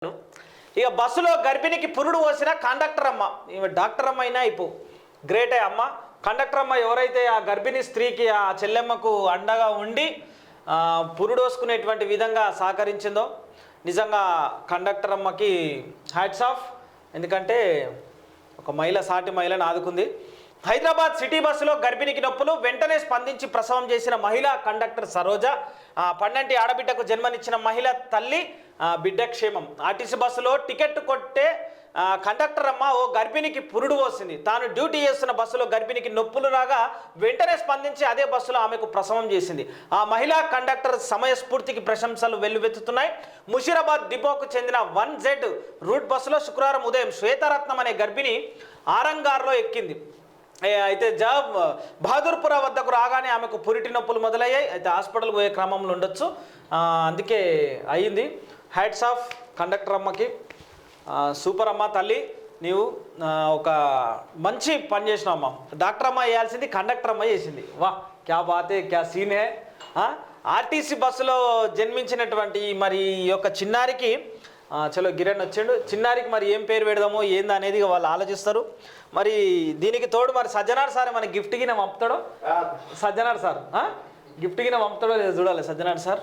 ఇక బస్సులో గర్భిణికి పురుడు పోసిన కండక్టర్ అమ్మ, ఈమె డాక్టర్ అమ్మ అయినా అయిపో గ్రేటే అమ్మ. కండక్టర్ అమ్మ ఎవరైతే ఆ గర్భిణీ స్త్రీకి ఆ చెల్లెమ్మకు అండగా ఉండి పురుడోసుకునేటువంటి విధంగా సహకరించిందో నిజంగా కండక్టర్ అమ్మకి హ్యాట్స్ ఆఫ్. ఎందుకంటే ఒక మహిళ సాటి మహిళను ఆదుకుంది. హైదరాబాద్ సిటీ బస్సులో గర్భిణికి నొప్పులు, వెంటనే స్పందించి ప్రసవం చేసిన మహిళా కండక్టర్ సరోజ. 12 ఆడబిడ్డకు జన్మనిచ్చిన మహిళ తల్లి బిడ్డ క్షేమం. ఆర్టీసీ బస్సులో టికెట్ కొట్టే కండక్టర్ అమ్మ ఓ గర్భిణికి పురుడు పోసింది. తాను డ్యూటీ చేస్తున్న బస్సులో గర్భిణికి నొప్పులు రాగా వెంటనే స్పందించి అదే బస్సులో ఆమెకు ప్రసవం చేసింది. ఆ మహిళా కండక్టర్ సమయస్ఫూర్తికి ప్రశంసలు వెల్లువెత్తుతున్నాయి. ముషీరాబాద్ డిపోకు చెందిన 1Z రూట్ బస్సులో శుక్రవారం ఉదయం శ్వేతారత్నం అనే గర్భిణి ఆరంగార్లో ఎక్కింది. అయితే బహదూర్పుర వద్దకు రాగానే ఆమెకు పురిటి నొప్పులు మొదలయ్యాయి. అయితే హాస్పిటల్కి పోయే క్రమంలో ఉండొచ్చు, అందుకే అయ్యింది. హ్యాట్స్ ఆఫ్ కండక్టర్ అమ్మకి. సూపర్ అమ్మ తల్లి, నీవు ఒక మంచి పని చేసినావు అమ్మ. డాక్టర్ అమ్మ వేయాల్సింది కండక్టర్ అమ్మ చేసింది. వా క్యా బాతే క్యా సీనే. ఆర్టీసీ బస్సులో జన్మించినటువంటి మరి ఈ యొక్క చిన్నారికి చలో గిరణ్ వచ్చిండు. చిన్నారికి మరి ఏం పేరు పెడదామో ఏంది అనేది వాళ్ళు ఆలోచిస్తారు. మరి దీనికి తోడు మరి సజ్జనార్ సార్ మన గిఫ్ట్ గిన పంపుతాడో, సజ్జనార్ సార్ గిఫ్ట్ గిన పంపుతాడో లేదో చూడాలి. సజ్జనార్ సార్